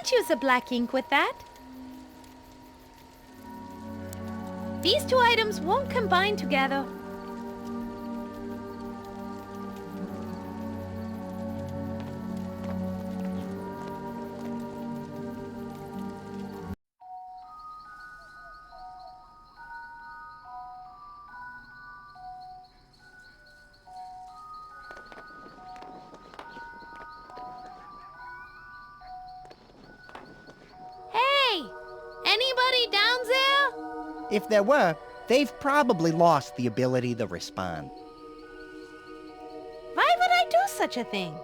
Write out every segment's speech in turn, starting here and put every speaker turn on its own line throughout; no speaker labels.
can't use the black ink with that. These two items won't combine together. Hey! Anybody down there?
If there were, they've probably lost the ability to respond.
Why would I do such a thing?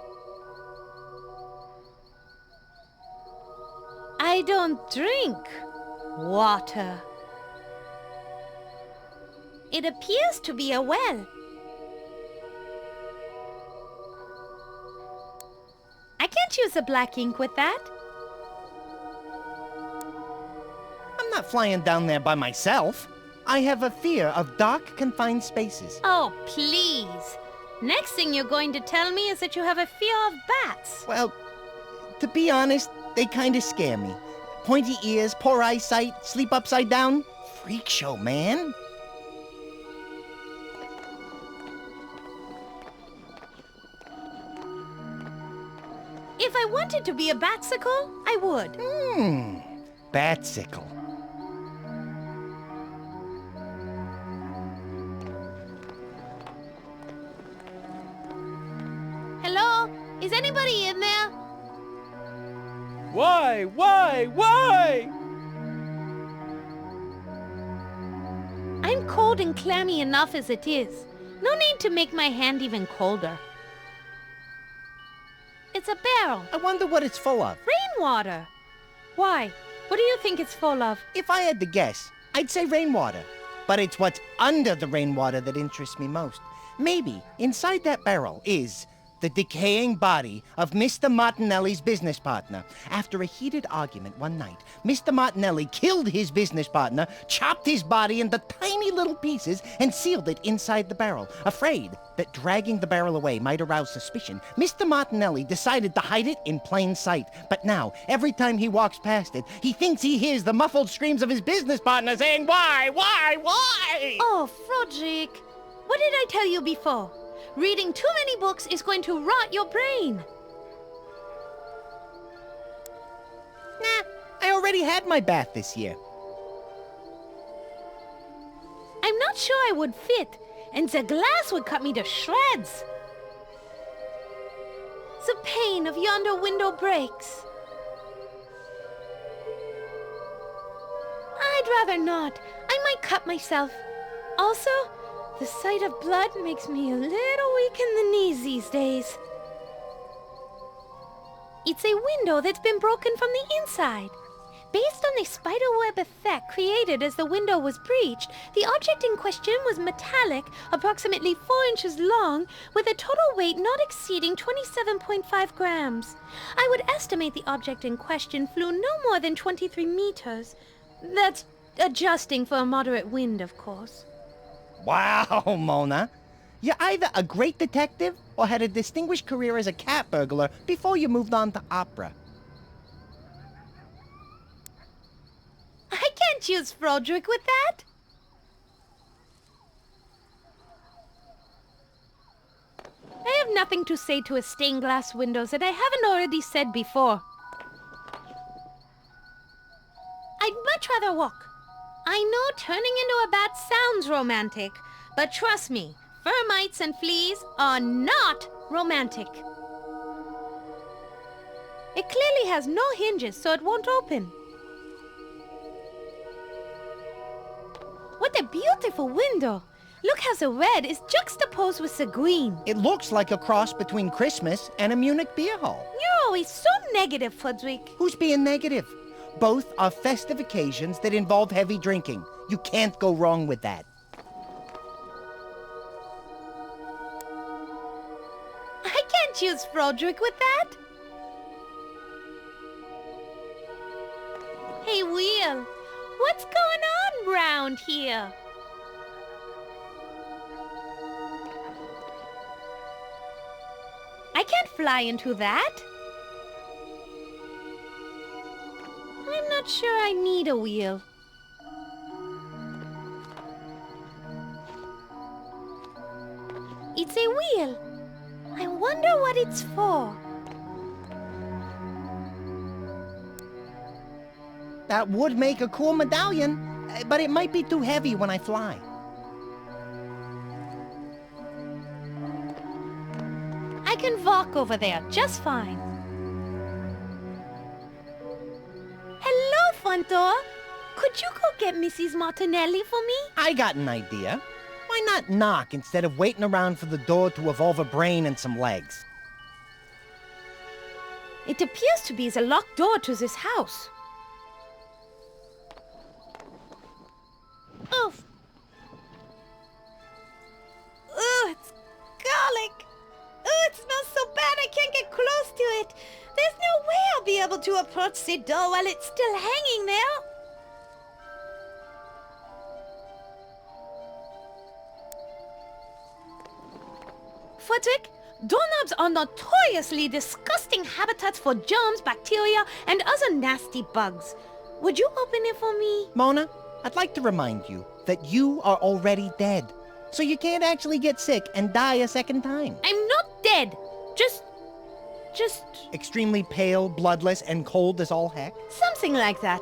I don't drink water. It appears to be a well. I can't use the black ink with that.
I'm not flying down there by myself. I have a fear of dark, confined spaces.
Oh, please. Next thing you're going to tell me is that you have a fear of bats.
Well, to be honest, they kind of scare me. Pointy ears, poor eyesight, sleep upside down. Freak show, man.
If I wanted to be a batsicle, I would.
Batsicle.
Hello? Is anybody in there?
Why?
I'm cold and clammy enough as it is. No need to make my hand even colder. It's a barrel.
I wonder what it's full of.
Rainwater. Why? What do you think it's full of?
If I had to guess, I'd say rainwater. But it's what's under the rainwater that interests me most. Maybe inside that barrel is the decaying body of Mr. Martinelli's business partner. After a heated argument one night, Mr. Martinelli killed his business partner, chopped his body into tiny little pieces, and sealed it inside the barrel. Afraid that dragging the barrel away might arouse suspicion, Mr. Martinelli decided to hide it in plain sight. But now, every time he walks past it, he thinks he hears the muffled screams of his business partner saying, "Why?
Oh, Froderick. What did I tell you before? Reading too many books is going to rot your brain.
Nah, I already had my bath this year.
I'm not sure I would fit, and the glass would cut me to shreds. The pane of yonder window breaks. I'd rather not. I might cut myself. Also, the sight of blood makes me a little weak in the knees these days. It's a window that's been broken from the inside. Based on the spiderweb effect created as the window was breached, the object in question was metallic, approximately 4 inches long, with a total weight not exceeding 27.5 grams. I would estimate the object in question flew no more than 23 meters. That's adjusting for a moderate wind, of course.
Wow, Mona. You're either a great detective or had a distinguished career as a cat burglar before you moved on to opera.
I can't use Froderick with that. I have nothing to say to his stained glass windows that I haven't already said before. I'd much rather walk. I know turning into a bat sounds romantic, but trust me, termites and fleas are not romantic. It clearly has no hinges, so it won't open. What a beautiful window! Look how the red is juxtaposed with the green.
It looks like a cross between Christmas and a Munich beer hall.
You're always so negative, Frederick.
Who's being negative? Both are festive occasions that involve heavy drinking. You can't go wrong with that.
I can't use Froderick with that. Hey, Will, what's going on round here? I can't fly into that. not sure I need a wheel. It's a wheel. I wonder what it's for.
That would make a cool medallion, but it might be too heavy when I fly.
I can walk over there just fine. Hello, front door. Could you go get Mrs. Martinelli for me?
I got an idea. Why not knock instead of waiting around for the door to evolve a brain and some legs?
It appears to be the locked door to this house. Oof. Ooh, it's garlic. Ooh, it smells so bad I can't get close to it. There's no way I'll be able to approach the door while it's still hanging there. Frederick, doorknobs are notoriously disgusting habitats for germs, bacteria, and other nasty bugs. Would you open it for me?
Mona, I'd like to remind you that you are already dead. So you can't actually get sick and die a second time.
I'm not dead. Just...
Extremely pale, bloodless, and cold as all heck?
something like that.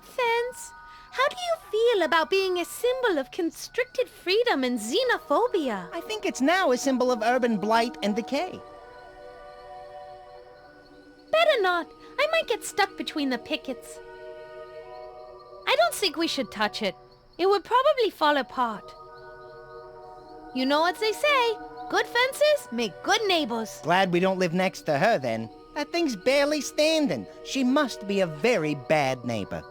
Fence, how do you feel about being a symbol of constricted freedom and xenophobia?
I think it's now a symbol of urban blight and decay.
Better not. I might get stuck between the pickets. I don't think we should touch it. It would probably fall apart. You know what they say. Good fences make good neighbors.
Glad we don't live next to her, then. That thing's barely standing. She must be a very bad neighbor.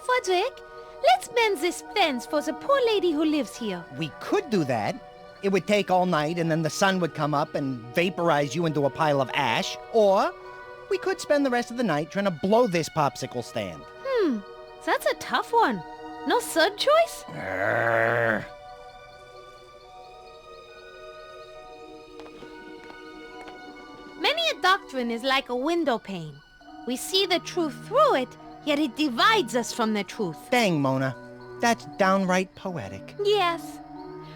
Frederick, let's mend this fence for the poor lady who lives here.
We could do that. It would take all night, and then the sun would come up and vaporize you into a pile of ash. Or we could spend the rest of the night trying to blow this popsicle stand.
That's a tough one. No third choice?
Grrr.
Many a doctrine is like a window pane. We see the truth through it, yet it divides us from the truth.
Dang, Mona. That's downright poetic.
Yes.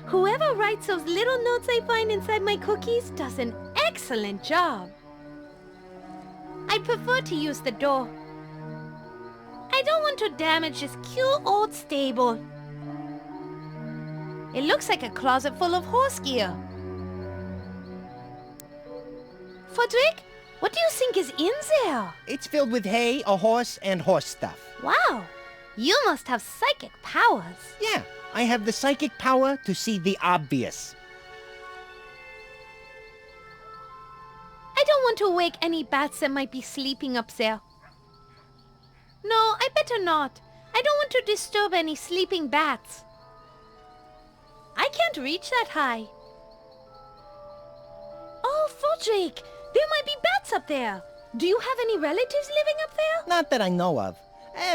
Whoever writes those little notes I find inside my cookies does an excellent job. I'd prefer to use the door. I don't want to damage this cute old stable. It looks like a closet full of horse gear. Frederick, what do you think is in there?
It's filled with hay, a horse, and horse stuff.
Wow, you must have psychic powers.
Yeah, I have the psychic power to see the obvious.
I don't want to wake any bats that might be sleeping up there. No, I better not. I don't want to disturb any sleeping bats. I can't reach that high. Oh, Frederick, there might be bats up there. Do you have any relatives living up there?
Not that I know of.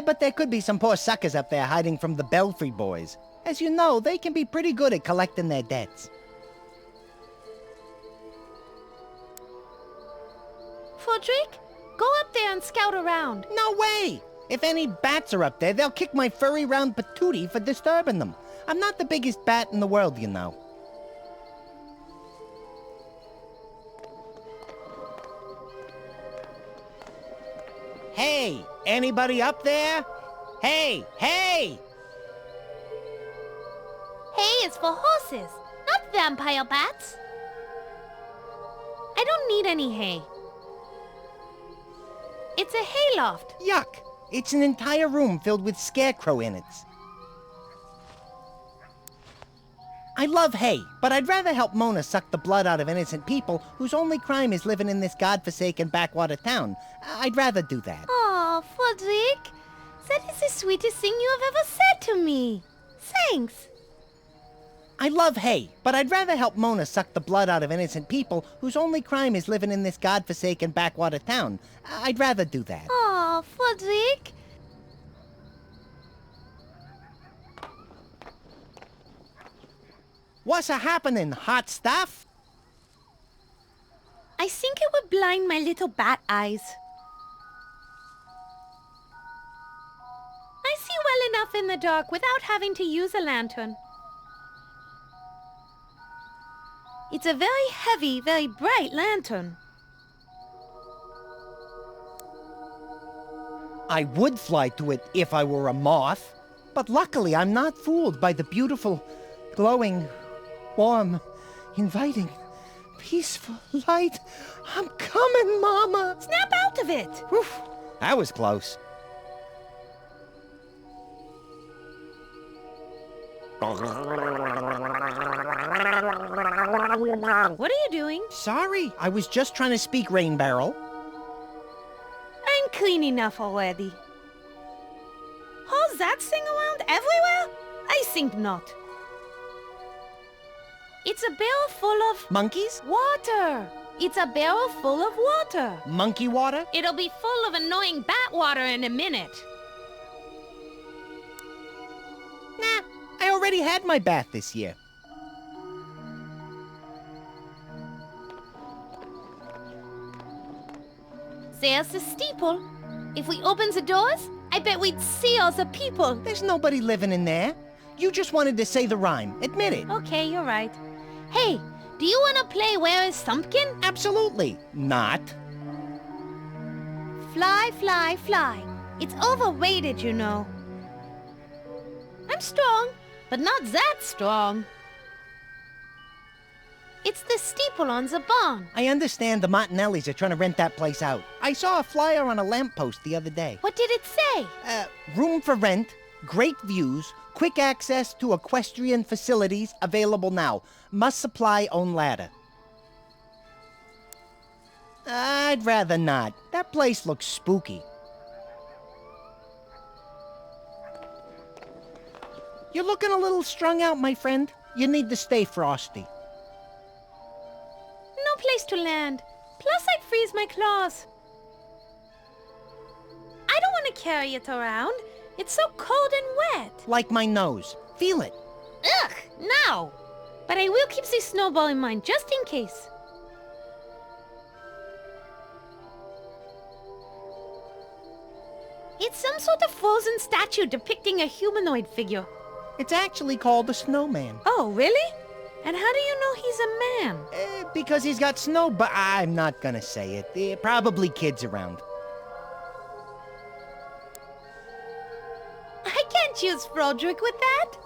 But there could be some poor suckers up there hiding from the Belfry boys. As you know, they can be pretty good at collecting their debts.
Frederick, go up there and scout around.
No way! If any bats are up there, they'll kick my furry round patootie for disturbing them. I'm not the biggest bat in the world, you know. Hey, anybody up there? Hey, hey!
Hay is for horses, not vampire bats. I don't need any hay. It's a hayloft.
Yuck! It's an entire room filled with scarecrow innards. I love hay, but I'd rather help Mona suck the blood out of innocent people whose only crime is living in this godforsaken backwater town. I'd rather do that.
Oh, Frederick, that is the sweetest thing you have ever said to me. Thanks.
I love hay, but I'd rather help Mona suck the blood out of innocent people whose only crime is living in this godforsaken backwater town. I'd rather do that.
Aw, Frederick.
What's a-happening, hot stuff?
I think it would blind my little bat eyes. I see well enough in the dark without having to use a lantern. It's a very heavy, very bright lantern.
I would fly to it if I were a moth, but luckily I'm not fooled by the beautiful, glowing, warm, inviting, peaceful light. I'm coming, Mama!
Snap out of it!
Whew, that was close.
What are you doing?
Sorry, I was just trying to speak Rain Barrel.
I'm clean enough already. How's that thing around everywhere? I think not. It's a barrel full of...
Monkeys?
water! It's a barrel full of water.
Monkey water?
It'll be full of annoying bat water in a minute.
Nah, I already had my bath this year.
There's the steeple. If we open the doors, I bet we'd see all the people.
There's nobody living in there. You just wanted to say the rhyme. Admit it.
Okay, you're right. Hey, do you want to play Where is Thumpkin?
Absolutely not.
Fly, fly, fly. It's overrated, you know. I'm strong, but not that strong. It's the steeple on the barn.
I understand the Martinellis are trying to rent that place out. I saw a flyer on a lamppost the other day.
What did it say?
Room for rent, great views, quick access to equestrian facilities available now. Must supply own ladder. I'd rather not. That place looks spooky. You're looking a little strung out, my friend. You need to stay frosty.
No place to land. Plus I'd freeze my claws. I don't want to carry it around. It's so cold and wet.
Like my nose. Feel it.
Ugh, no. But I will keep this snowball in mind just in case. It's some sort of frozen statue depicting a humanoid figure.
It's actually called a snowman.
Oh, really? And how do you know he's a man?
Because he's got snow, but I'm not gonna say it. Probably kids around.
I can't use Frodrick with that.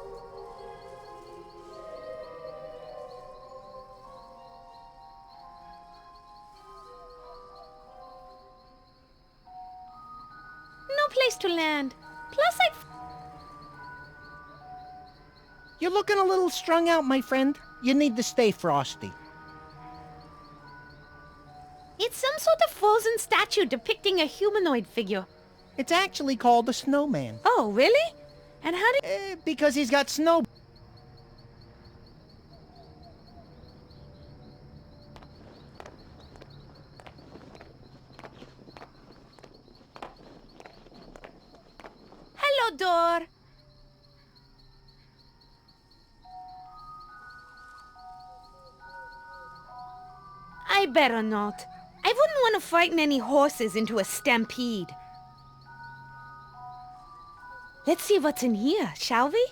No place to land. Plus I'd...
You're looking a little strung out, my friend. You need to stay frosty.
It's some sort of frozen statue depicting a humanoid figure.
It's actually called a snowman.
Oh, really? And how do...
Because he's got snow.
Hello, door. I better not. I wouldn't want to frighten any horses into a stampede. Let's see what's in here, shall we?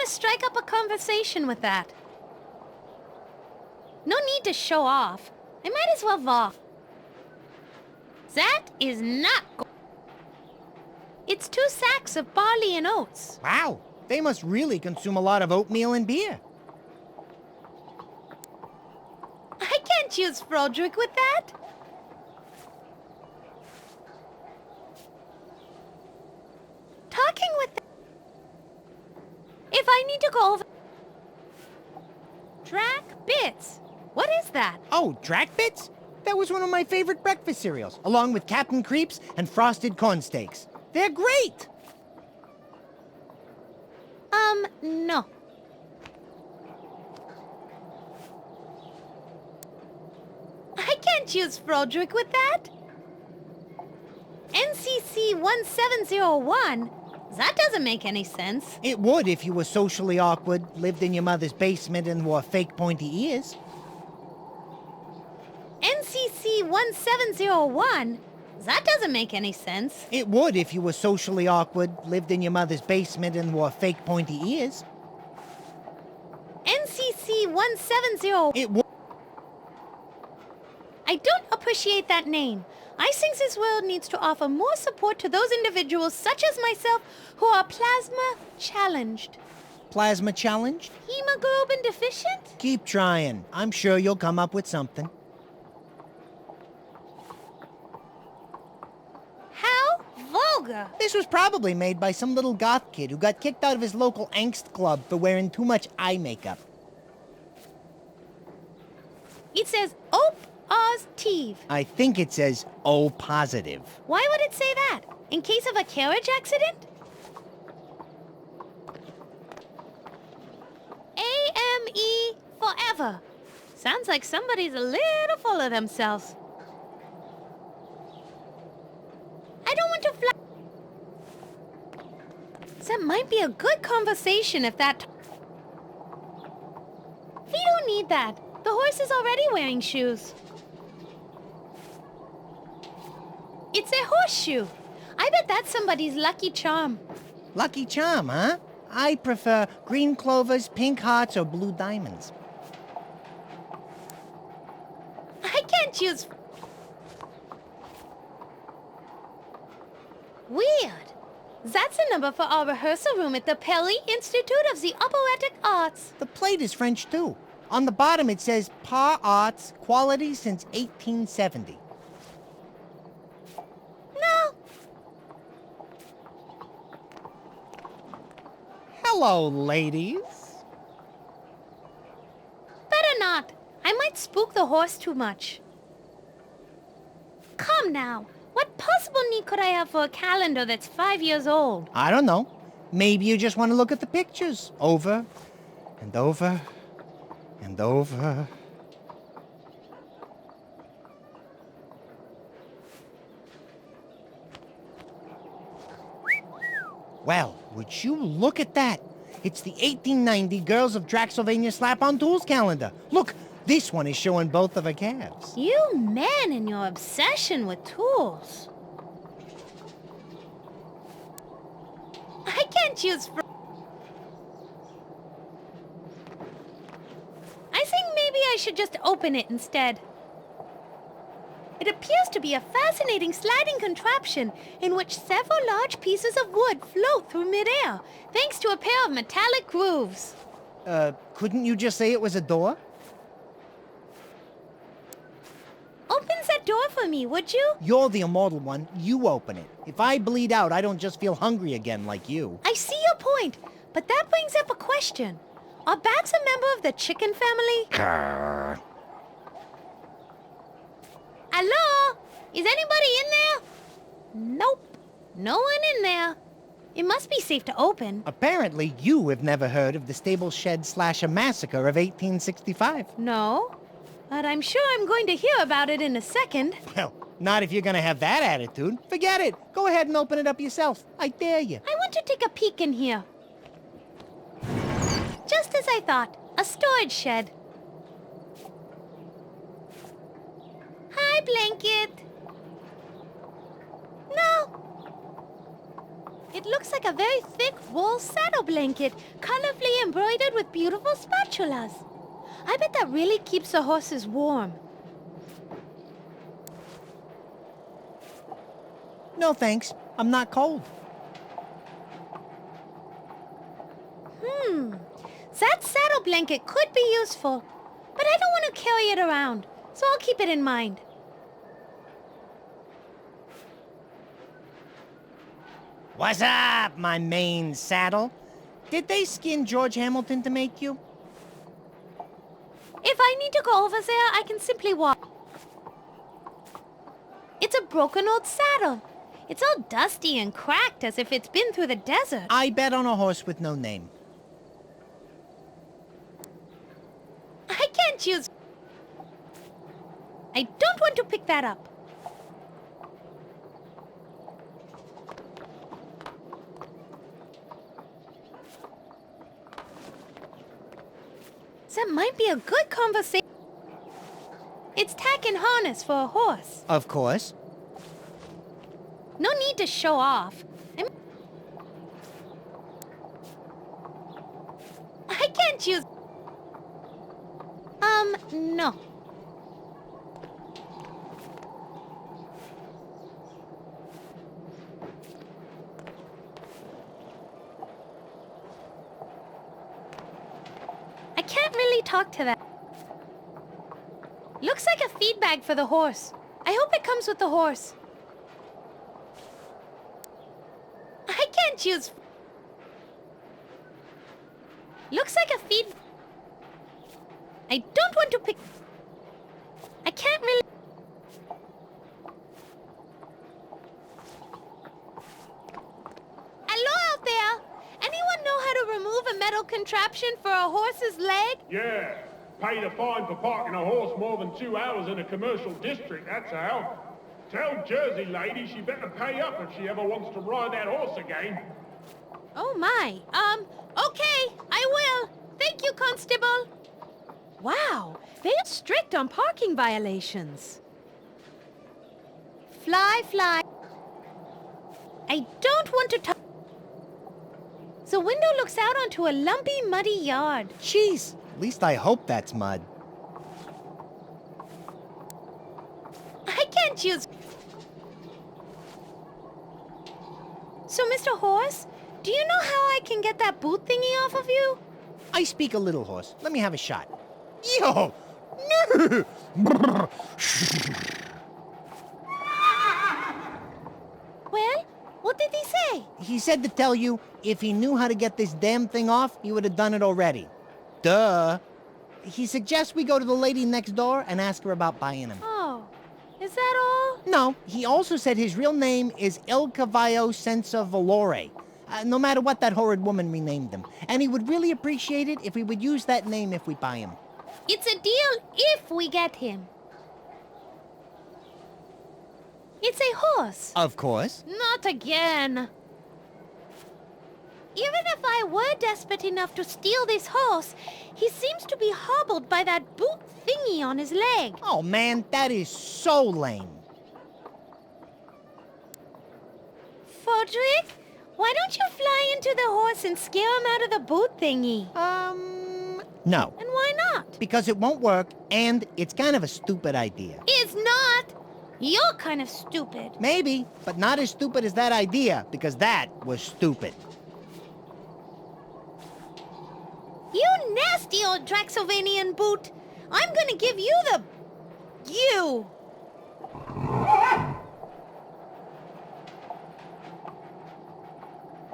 to strike up a conversation with that. No need to show off. I might as well off. That is not It's 2 sacks of barley and oats.
Wow, they must really consume a lot of oatmeal and beer.
I can't use Frodrick with that. Talking with If I need to go over... Drac Bits. What is that?
Oh, Drac Bits? That was one of my favorite breakfast cereals, along with Captain Creeps and Frosted Corn Steaks. They're great!
No. I can't use Frodrick with that. NCC 1701? That doesn't make any sense.
It would if you were socially awkward, lived in your mother's basement, and wore fake pointy ears.
NCC 1701? That doesn't make any sense.
It would if you were socially awkward, lived in your mother's basement, and wore fake pointy ears.
NCC 170...
It would...
I don't appreciate that name. I think this world needs to offer more support to those individuals such as myself who are plasma challenged.
Plasma challenged?
Hemoglobin deficient?
Keep trying. I'm sure you'll come up with something.
How vulgar.
This was probably made by some little goth kid who got kicked out of his local angst club for wearing too much eye makeup.
It says Op Oz Teve.
I think it says O positive.
Why would it say that? In case of a carriage accident? AME forever. Sounds like somebody's a little full of themselves. I don't want to fly. That might be a good conversation if that... We don't need that. The horse is already wearing shoes. It's a horseshoe. I bet that's somebody's lucky charm.
Lucky charm, huh? I prefer green clovers, pink hearts, or blue diamonds.
I can't use... Weird. That's a number for our rehearsal room at the Pelly Institute of the Operatic Arts.
The plate is French, too. On the bottom, it says Par Arts, quality since 1870.
No.
Hello, ladies.
Better not. I might spook the horse too much. Come now. What possible need could I have for a calendar that's 5 years old?
I don't know. Maybe you just want to look at the pictures over and over and over. Well, would you look at that? It's the 1890 Girls of Draxylvania Slap-on Tools calendar. Look, this one is showing both of her calves.
You men and your obsession with tools. I can't use... I think maybe I should just open it instead. It appears to be a fascinating sliding contraption in which several large pieces of wood float through midair, thanks to a pair of metallic grooves.
Couldn't you just say it was a door?
Opens that door for me, would you?
You're the immortal one. You open it. If I bleed out, I don't just feel hungry again like you.
I see your point, but that brings up a question. Are bats a member of the chicken family?
Grrr.
Hello? Is anybody in there? Nope. No one in there. It must be safe to open.
Apparently, you have never heard of the stable shed slasher massacre of 1865.
No. But I'm sure I'm going to hear about it in a second.
Well, not if you're gonna have that attitude. Forget it. Go ahead and open it up yourself. I dare you.
I want to take a peek in here. Just as I thought. A storage shed. Hi, Blanket. No. It looks like a very thick wool saddle blanket, colorfully embroidered with beautiful spatulas. I bet that really keeps the horses warm.
No thanks. I'm not cold.
That saddle blanket could be useful, but I don't want to carry it around, so I'll keep it in mind.
What's up, my main saddle? Did they skin George Hamilton to make you?
If I need to go over there, I can simply walk. It's a broken old saddle. It's all dusty and cracked as if it's been through the desert.
I bet on a horse with no name.
I can't choose. I don't want to pick that up. That might be a good conversation. It's tack and harness for a horse.
Of course.
No need to show off. I can't choose. No. I can't really talk to that. Looks like a feed bag for the horse. I hope it comes with the horse. I can't choose. Looks like a feed. I don't want to pick. I can't really. Hello out there. Anyone know how to remove a metal contraption for a horse's leg?
Yeah, paid a fine for parking a horse more than 2 hours in a commercial district, that's how. Tell Jersey lady she better pay up if she ever wants to ride that horse again.
Oh my. Okay, I will. Thank you, Constable. Wow, they're strict on parking violations. Fly, fly. I don't want to touch. The window looks out onto a lumpy, muddy yard.
Jeez, at least I hope that's mud.
I can't choose. So, Mr. Horse, do you know how I can get that boot thingy off of you?
I speak a little horse. Let me have a shot. Yo!
Well, what did he say?
He said to tell you, if he knew how to get this damn thing off, he would have done it already. Duh. He suggests we go to the lady next door and ask her about buying him.
Oh, is that all?
No, he also said his real name is Il Cavallo Senza Valore. No matter what that horrid woman renamed him. And he would really appreciate it if we would use that name if we buy him.
It's a deal if we get him. It's a horse.
Of course.
Not again. Even if I were desperate enough to steal this horse, he seems to be hobbled by that boot thingy on his leg.
Oh man, that is so lame.
Fodrick, why don't you fly into the horse and scare him out of the boot thingy?
No.
And why not?
Because it won't work, and it's kind of a stupid idea.
It's not. You're kind of stupid.
Maybe, but not as stupid as that idea, because that was stupid.
You nasty old Draxovanian boot. I'm gonna give you the... You.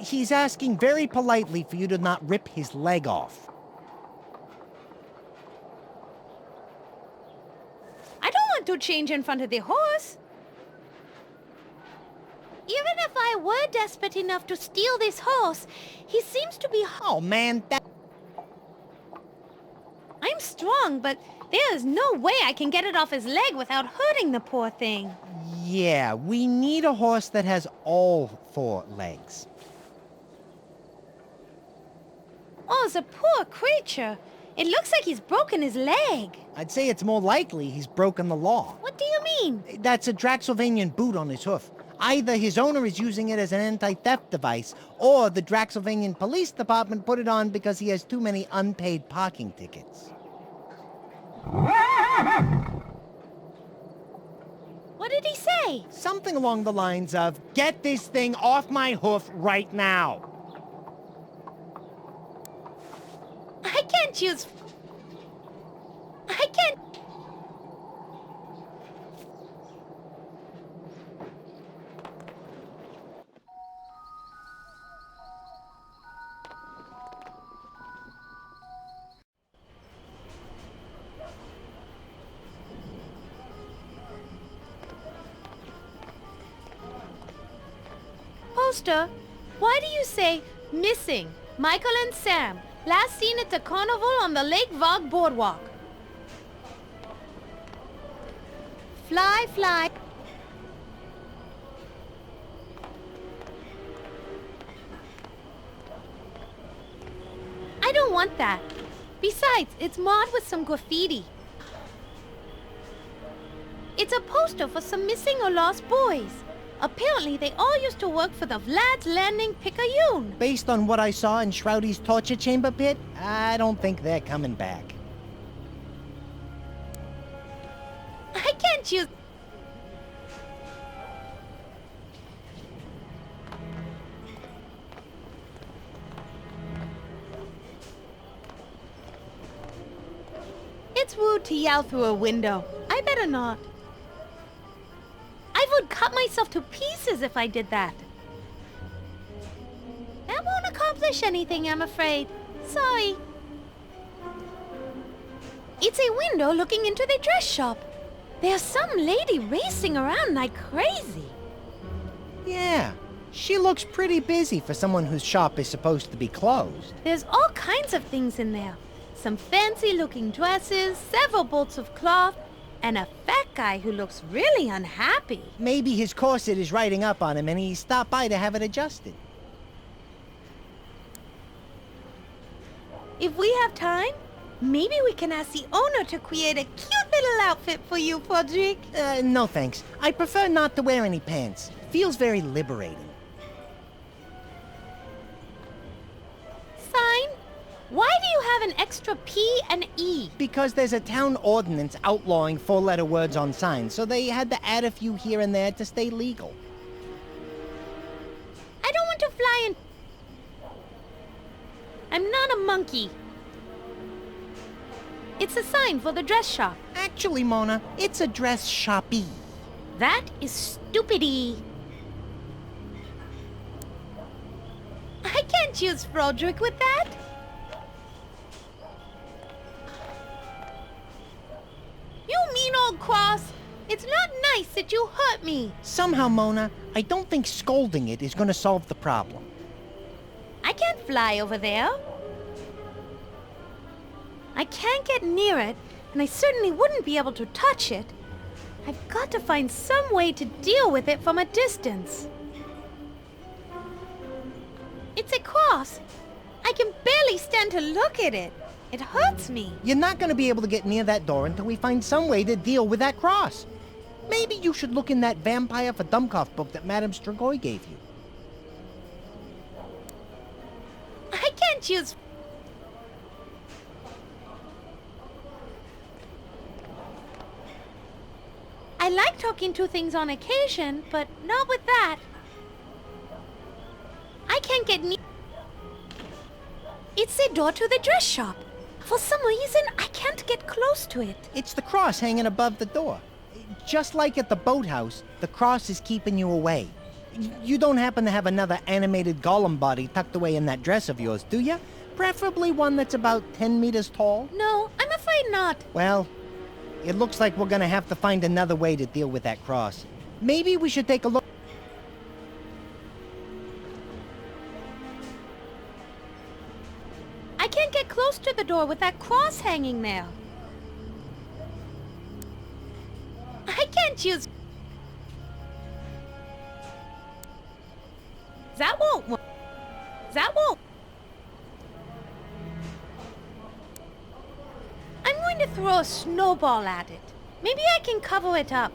He's asking very politely for you to not rip his leg off.
I don't want to change in front of the horse. Even if I were desperate enough to steal this horse, he seems to be...
Oh man, that...
I'm strong, but there is no way I can get it off his leg without hurting the poor thing.
Yeah, we need a horse that has all 4 legs.
Oh, the poor creature. It looks like he's broken his leg.
I'd say it's more likely he's broken the law.
What do you mean?
That's a Draxylvanian boot on his hoof. Either his owner is using it as an anti-theft device, or the Draxylvanian Police Department put it on because he has too many unpaid parking tickets.
What did he say?
Something along the lines of, "Get this thing off my hoof right now."
I can't use... I can't... Poster, why do you say missing Michael and Sam, last seen at the carnival on the Lake Vog boardwalk? Fly, fly. I don't want that. Besides, it's marred with some graffiti. It's a poster for some missing or lost boys. Apparently, they all used to work for the Vlad's Landing Picayune.
Based on what I saw in Shroudy's torture chamber pit, I don't think they're coming back.
I can't use... It's rude to yell through a window. I better not. I would cut myself to pieces if I did that. That won't accomplish anything, I'm afraid. Sorry. It's a window looking into the dress shop. There's some lady racing around like crazy.
Yeah, she looks pretty busy for someone whose shop is supposed to be closed.
There's all kinds of things in there. Some fancy-looking dresses, several bolts of cloth, and a fat guy who looks really unhappy.
Maybe his corset is riding up on him and he stopped by to have it adjusted.
If we have time, maybe we can ask the owner to create a cute little outfit for you, Frederick.
No thanks. I prefer not to wear any pants. Feels very liberating.
Sign? Why do you have an extra P and E?
Because there's a town ordinance outlawing four-letter words on signs, so they had to add a few here and there to stay legal.
I don't want to fly in... I'm not a monkey. It's a sign for the dress shop.
Actually, Mona, it's a dress shoppy.
That is stupidity. I can't use Frederick with that. You mean old cross. It's not nice that you hurt me.
Somehow, Mona, I don't think scolding it is going to solve the problem.
I can't fly over there. I can't get near it, and I certainly wouldn't be able to touch it. I've got to find some way to deal with it from a distance. It's a cross. I can barely stand to look at it. It hurts me.
You're not going to be able to get near that door until we find some way to deal with that cross. Maybe you should look in that Vampire for Dummkopf book that Madame Strigoi gave you.
I can't use... I like talking to things on occasion, but not with that. I can't get near... It's the door to the dress shop. For some reason, I can't get close to it.
It's the cross hanging above the door. Just like at the boathouse, the cross is keeping you away. You don't happen to have another animated golem body tucked away in that dress of yours, do you? Preferably one that's about 10 meters tall?
No, I'm afraid not.
Well, it looks like we're gonna have to find another way to deal with that cross. Maybe we should take a look.
I can't get close to the door with that cross hanging there. I can't use... That won't work. That won't... I'm going to throw a snowball at it. Maybe I can cover it up.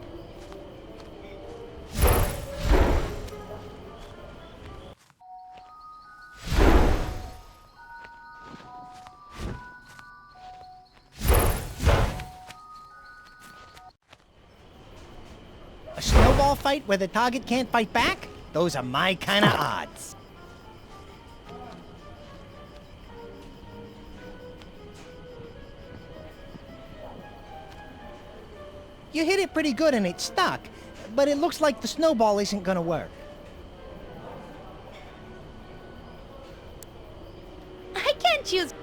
baseball fight where the target can't fight back? Those are my kind of odds. You hit it pretty good and it stuck, but it looks like the snowball isn't gonna work.
I can't use...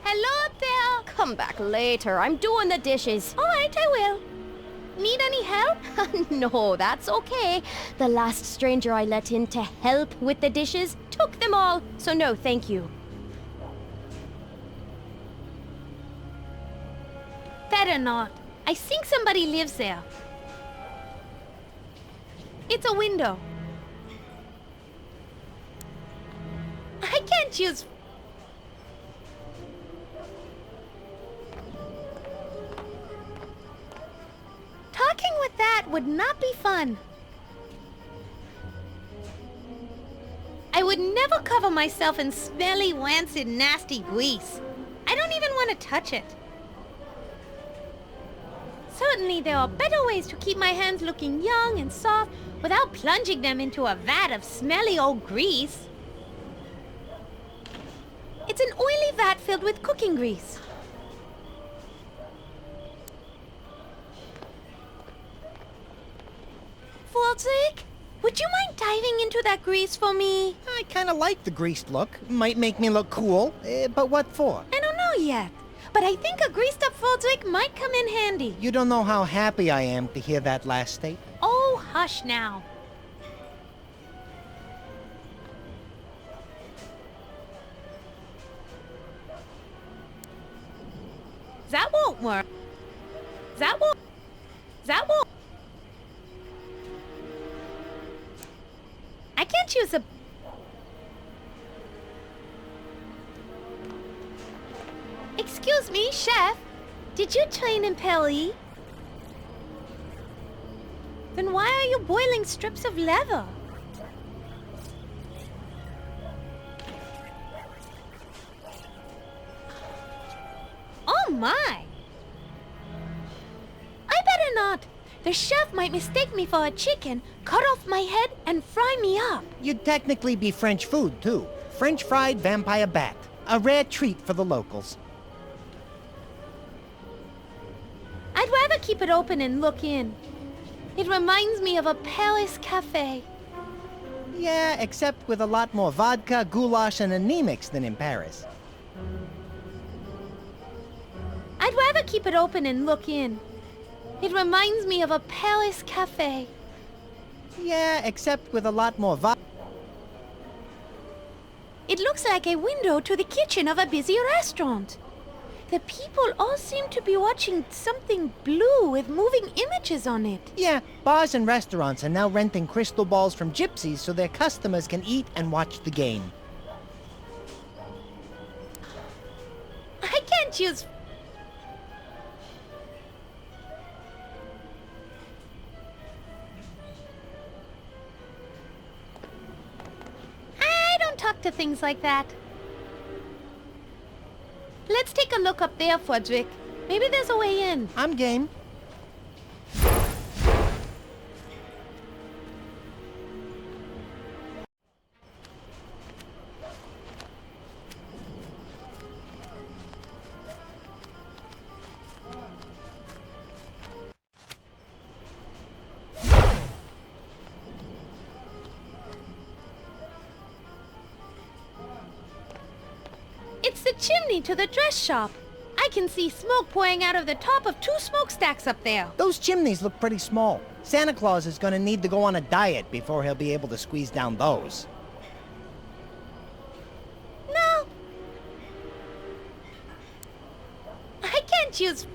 Hello up there!
Come back later. I'm doing the dishes.
All right, I will. Need any help?
No, that's okay. The last stranger I let in to help with the dishes took them all. So no, thank you.
Better not. I think somebody lives there. It's a window. I can't use... Talking with that would not be fun. I would never cover myself in smelly, rancid, nasty grease. I don't even want to touch it. Certainly there are better ways to keep my hands looking young and soft without plunging them into a vat of smelly old grease. It's an oily vat filled with cooking grease. Forzik, would you mind diving into that grease for me?
I kind of like the greased look. Might make me look cool, but what for?
I don't know yet, but I think a greased up Forzik might come in handy.
You don't know how happy I am to hear that last statement.
Oh, hush now. That won't work. That won't. I can't use a... Excuse me, chef. Did you train in Paris? Then why are you boiling strips of leather? Oh my! I better not. The chef might mistake me for a chicken, cut off my head, and fry me up.
You'd technically be French food, too. French fried vampire bat. A rare treat for the locals.
I'd rather keep it open and look in. It reminds me of a Paris cafe.
Yeah, except with a lot more vodka, goulash, and anemics than in Paris.
I'd rather keep it open and look in. It reminds me of a Paris cafe.
Yeah, except with a lot more vodka.
It looks like a window to the kitchen of a busy restaurant. The people all seem to be watching something blue with moving images on it.
Yeah, bars and restaurants are now renting crystal balls from gypsies so their customers can eat and watch the game.
I can't use... I don't talk to things like that. Let's take a look up there, Frederick. Maybe there's a way in.
I'm game.
It's the chimney to the dress shop. I can see smoke pouring out of the top of 2 smokestacks up there.
Those chimneys look pretty small. Santa Claus is gonna need to go on a diet before he'll be able to squeeze down those.
No. I can't use...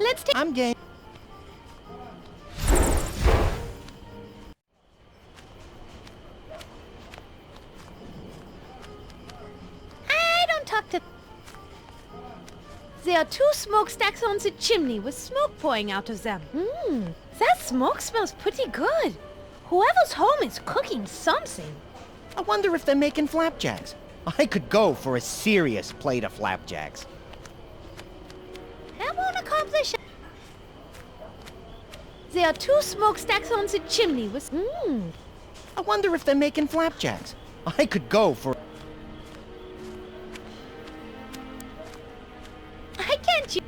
Let's take...
I'm game.
I don't talk to... There are 2 smokestacks on the chimney with smoke pouring out of them. That smoke smells pretty good. Whoever's home is cooking something.
I wonder if they're making flapjacks. I could go for a serious plate of flapjacks.
That won't accomplish. There are 2 smokestacks on the chimney with...
I wonder if they're making flapjacks. I could go for...
I can't use...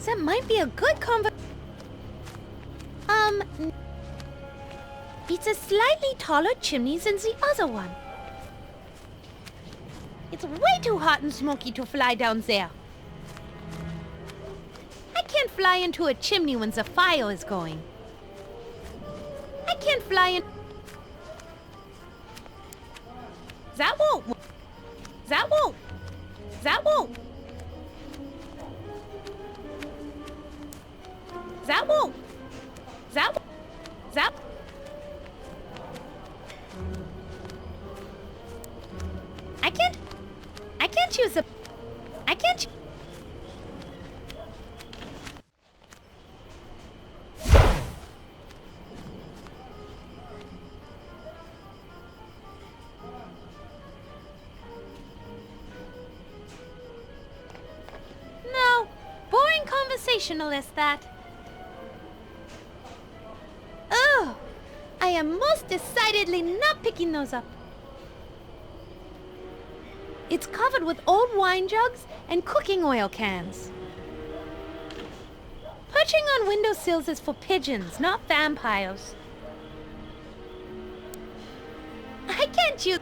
That might be a good It's a slightly taller chimney than the other one. It's way too hot and smoky to fly down there. I can't fly into a chimney when the fire is going. I can't fly in... That won't... That won't... That won't... That won't... That... That... I can't use a... I can't... No, boring conversationalist that. Oh, I am most decidedly not picking those up. It's covered with old wine jugs and cooking oil cans. Perching on windowsills is for pigeons, not vampires. I can't use...